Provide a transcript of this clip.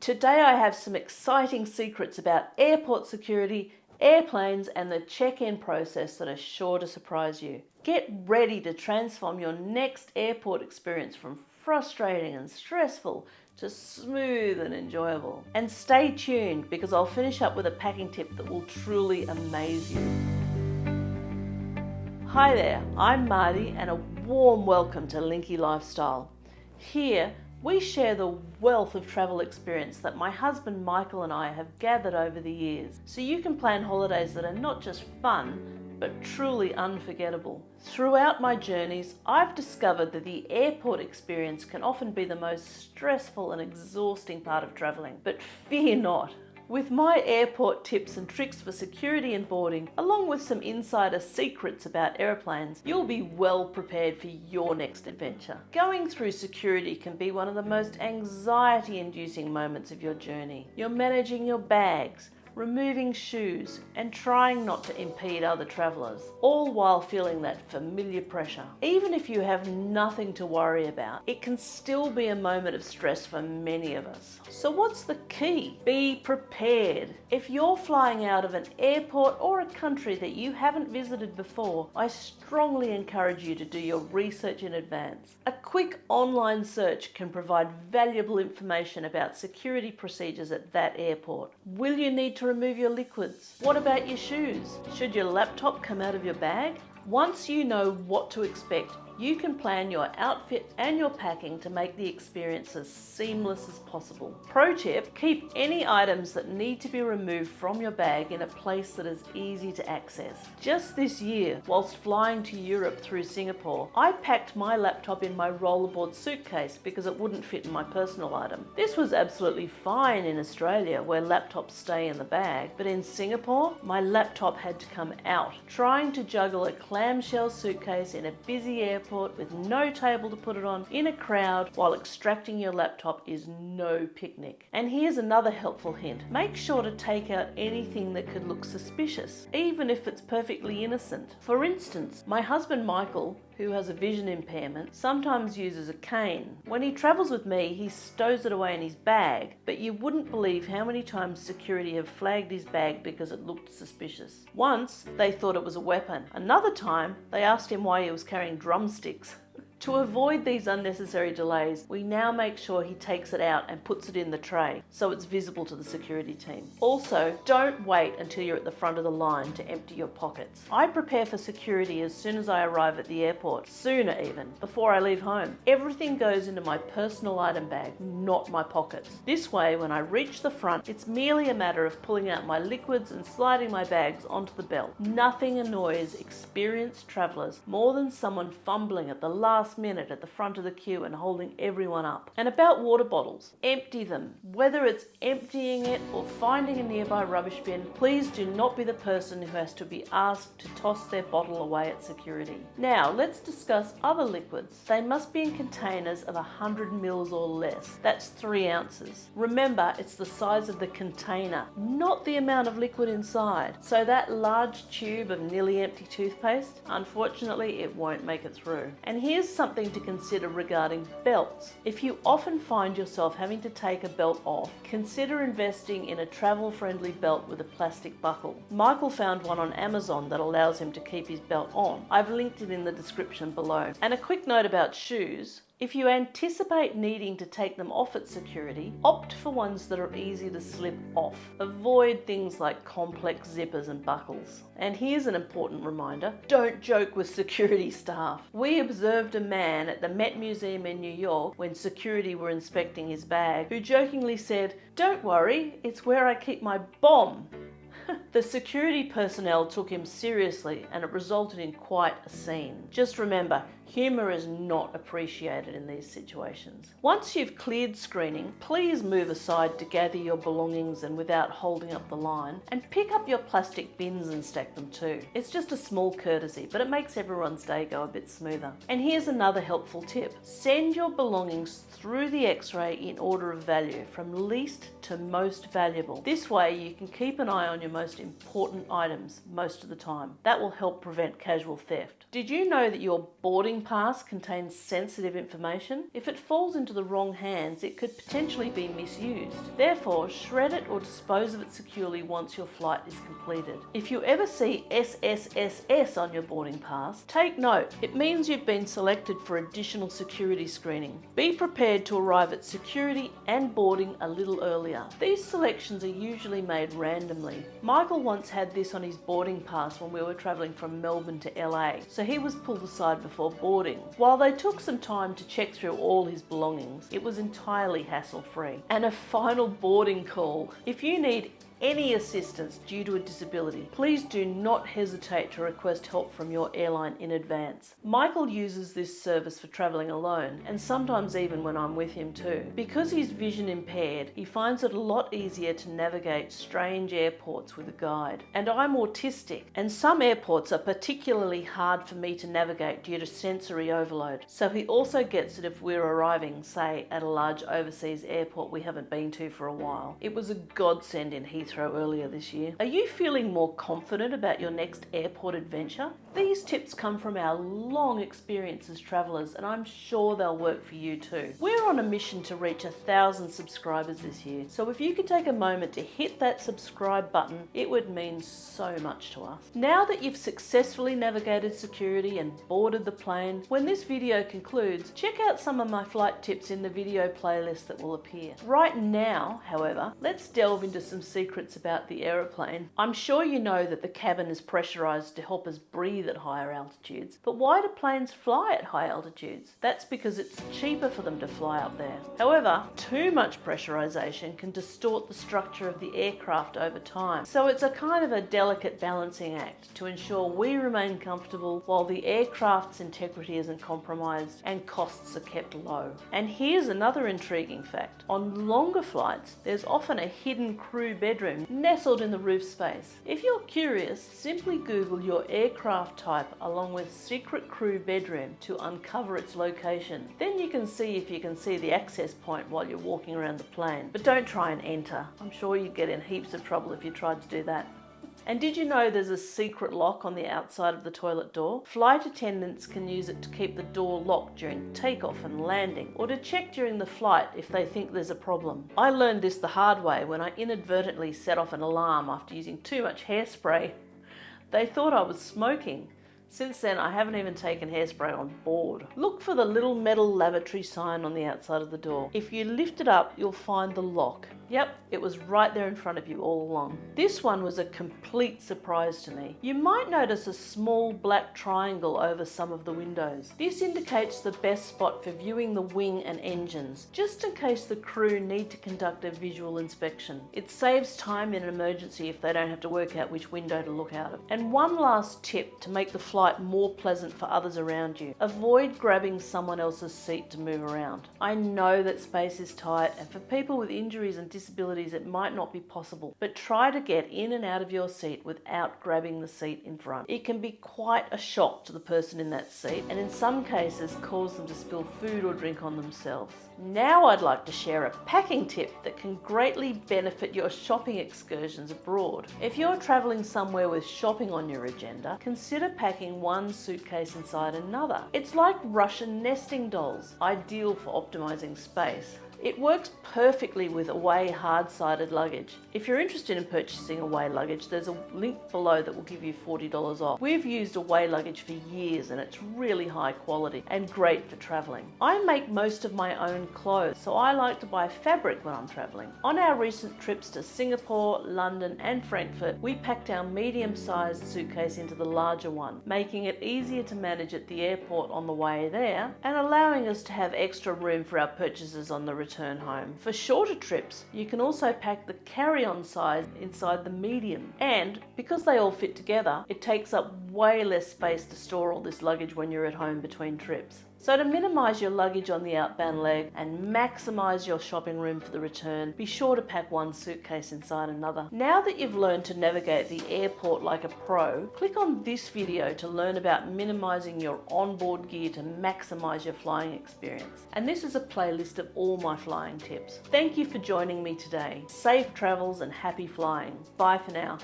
Today I have some exciting secrets about airport security, airplanes and the check-in process that are sure to surprise you. Get ready to transform your next airport experience from frustrating and stressful to smooth and enjoyable. And stay tuned because I'll finish up with a packing tip that will truly amaze you. Hi there, I'm Marty and a warm welcome to Linky Lifestyle. Here we share the wealth of travel experience that my husband Michael and I have gathered over the years, so you can plan holidays that are not just fun, but truly unforgettable. Throughout my journeys, I've discovered that the airport experience can often be the most stressful and exhausting part of traveling. But fear not. With my airport tips and tricks for security and boarding, along with some insider secrets about airplanes, you'll be well prepared for your next adventure. Going through security can be one of the most anxiety-inducing moments of your journey. You're managing your bags, removing shoes, and trying not to impede other travellers, all while feeling that familiar pressure. Even if you have nothing to worry about, it can still be a moment of stress for many of us. So what's the key? Be prepared. If you're flying out of an airport or a country that you haven't visited before, I strongly encourage you to do your research in advance. A quick online search can provide valuable information about security procedures at that airport. Will you need to remove your liquids? What about your shoes? Should your laptop come out of your bag? Once you know what to expect, you can plan your outfit and your packing to make the experience as seamless as possible. Pro tip, keep any items that need to be removed from your bag in a place that is easy to access. Just this year, whilst flying to Europe through Singapore, I packed my laptop in my rollerboard suitcase because it wouldn't fit in my personal item. This was absolutely fine in Australia, where laptops stay in the bag, but in Singapore, my laptop had to come out. Trying to juggle a clamshell suitcase in a busy airport with no table to put it on in a crowd while extracting your laptop is no picnic. And here's another helpful hint. Make sure to take out anything that could look suspicious, even if it's perfectly innocent. For instance, my husband Michael, who has a vision impairment, sometimes uses a cane. When he travels with me, he stows it away in his bag, but you wouldn't believe how many times security have flagged his bag because it looked suspicious. Once, they thought it was a weapon. Another time, they asked him why he was carrying drumsticks. To avoid these unnecessary delays, we now make sure he takes it out and puts it in the tray so it's visible to the security team. Also, don't wait until you're at the front of the line to empty your pockets. I prepare for security as soon as I arrive at the airport, sooner even, before I leave home. Everything goes into my personal item bag, not my pockets. This way, when I reach the front, it's merely a matter of pulling out my liquids and sliding my bags onto the belt. Nothing annoys experienced travellers more than someone fumbling at the last minute at the front of the queue and holding everyone up. And about water bottles, empty them. Whether it's emptying it or finding a nearby rubbish bin, please do not be the person who has to be asked to toss their bottle away at security. Now let's discuss other liquids. They must be in containers of 100 mils or less. That's 3 ounces. Remember, it's the size of the container, not the amount of liquid inside. So that large tube of nearly empty toothpaste, unfortunately it won't make it through. And here's something to consider regarding belts. If you often find yourself having to take a belt off, consider investing in a travel-friendly belt with a plastic buckle. Michael found one on Amazon that allows him to keep his belt on. I've linked it in the description below. And a quick note about shoes. If you anticipate needing to take them off at security, opt for ones that are easy to slip off. Avoid things like complex zippers and buckles. And here's an important reminder, don't joke with security staff. We observed a man at the Met Museum in New York when security were inspecting his bag, who jokingly said, "Don't worry, it's where I keep my bomb." The security personnel took him seriously and it resulted in quite a scene. Just remember, humour is not appreciated in these situations. Once you've cleared screening, please move aside to gather your belongings and without holding up the line, and pick up your plastic bins and stack them too. It's just a small courtesy, but it makes everyone's day go a bit smoother. And here's another helpful tip. Send your belongings through the X-ray in order of value, from least to most valuable. This way you can keep an eye on your most important items most of the time. That will help prevent casual theft. Did you know that your boarding boarding pass contains sensitive information. If it falls into the wrong hands, it could potentially be misused. Therefore, shred it or dispose of it securely once your flight is completed. If you ever see SSSS on your boarding pass, take note. It means you've been selected for additional security screening. Be prepared to arrive at security and boarding a little earlier. These selections are usually made randomly. Michael once had this on his boarding pass when we were travelling from Melbourne to LA, so he was pulled aside before boarding. While they took some time to check through all his belongings, it was entirely hassle-free. And a final boarding call. If you need any assistance due to a disability, please do not hesitate to request help from your airline in advance. Michael uses this service for travelling alone, and sometimes even when I'm with him too. Because he's vision impaired, he finds it a lot easier to navigate strange airports with a guide. And I'm autistic, and some airports are particularly hard for me to navigate due to sensory overload. So he also gets it if we're arriving, say, at a large overseas airport we haven't been to for a while. It was a godsend in Heathrow earlier this year. Are you feeling more confident about your next airport adventure? These tips come from our long experience as travellers, and I'm sure they'll work for you too. We're on a mission to reach 1,000 subscribers this year, so if you could take a moment to hit that subscribe button, it would mean so much to us. Now that you've successfully navigated security and boarded the plane, when this video concludes, check out some of my flight tips in the video playlist that will appear. Right now, however, let's delve into some secrets about the aeroplane. I'm sure you know that the cabin is pressurized to help us breathe at higher altitudes, but why do planes fly at high altitudes? That's because it's cheaper for them to fly up there. However, too much pressurization can distort the structure of the aircraft over time, so it's a kind of a delicate balancing act to ensure we remain comfortable while the aircraft's integrity isn't compromised and costs are kept low. And here's another intriguing fact. On longer flights, there's often a hidden crew bedroom nestled in the roof space. If you're curious, simply Google your aircraft type along with secret crew bedroom to uncover its location. Then you can see if you can see the access point while you're walking around the plane. But don't try and enter. I'm sure you'd get in heaps of trouble if you tried to do that. And did you know there's a secret lock on the outside of the toilet door? Flight attendants can use it to keep the door locked during takeoff and landing, or to check during the flight if they think there's a problem. I learned this the hard way when I inadvertently set off an alarm after using too much hairspray. They thought I was smoking. Since then, I haven't even taken hairspray on board. Look for the little metal lavatory sign on the outside of the door. If you lift it up, you'll find the lock. Yep, it was right there in front of you all along. This one was a complete surprise to me. You might notice a small black triangle over some of the windows. This indicates the best spot for viewing the wing and engines, just in case the crew need to conduct a visual inspection. It saves time in an emergency if they don't have to work out which window to look out of. And one last tip to make the flight more pleasant for others around you. Avoid grabbing someone else's seat to move around. I know that space is tight, and for people with injuries and disabilities it might not be possible, but try to get in and out of your seat without grabbing the seat in front. It can be quite a shock to the person in that seat, and in some cases cause them to spill food or drink on themselves. Now I'd like to share a packing tip that can greatly benefit your shopping excursions abroad. If you're travelling somewhere with shopping on your agenda, consider packing one suitcase inside another. It's like Russian nesting dolls, ideal for optimizing space. It works perfectly with away hard-sided luggage. If you're interested in purchasing away luggage, there's a link below that will give you $40 off. We've used away luggage for years and it's really high quality and great for travelling. I make most of my own clothes, so I like to buy fabric when I'm travelling. On our recent trips to Singapore, London and Frankfurt, we packed our medium-sized suitcase into the larger one, making it easier to manage at the airport on the way there and allowing us to have extra room for our purchases on the return home. For shorter trips, you can also pack the carry-on size inside the medium, and because they all fit together, it takes up way less space to store all this luggage when you're at home between trips. So to minimise your luggage on the outbound leg and maximise your shopping room for the return, be sure to pack one suitcase inside another. Now that you've learned to navigate the airport like a pro, click on this video to learn about minimising your onboard gear to maximise your flying experience. And this is a playlist of all my flying tips. Thank you for joining me today. Safe travels and happy flying. Bye for now.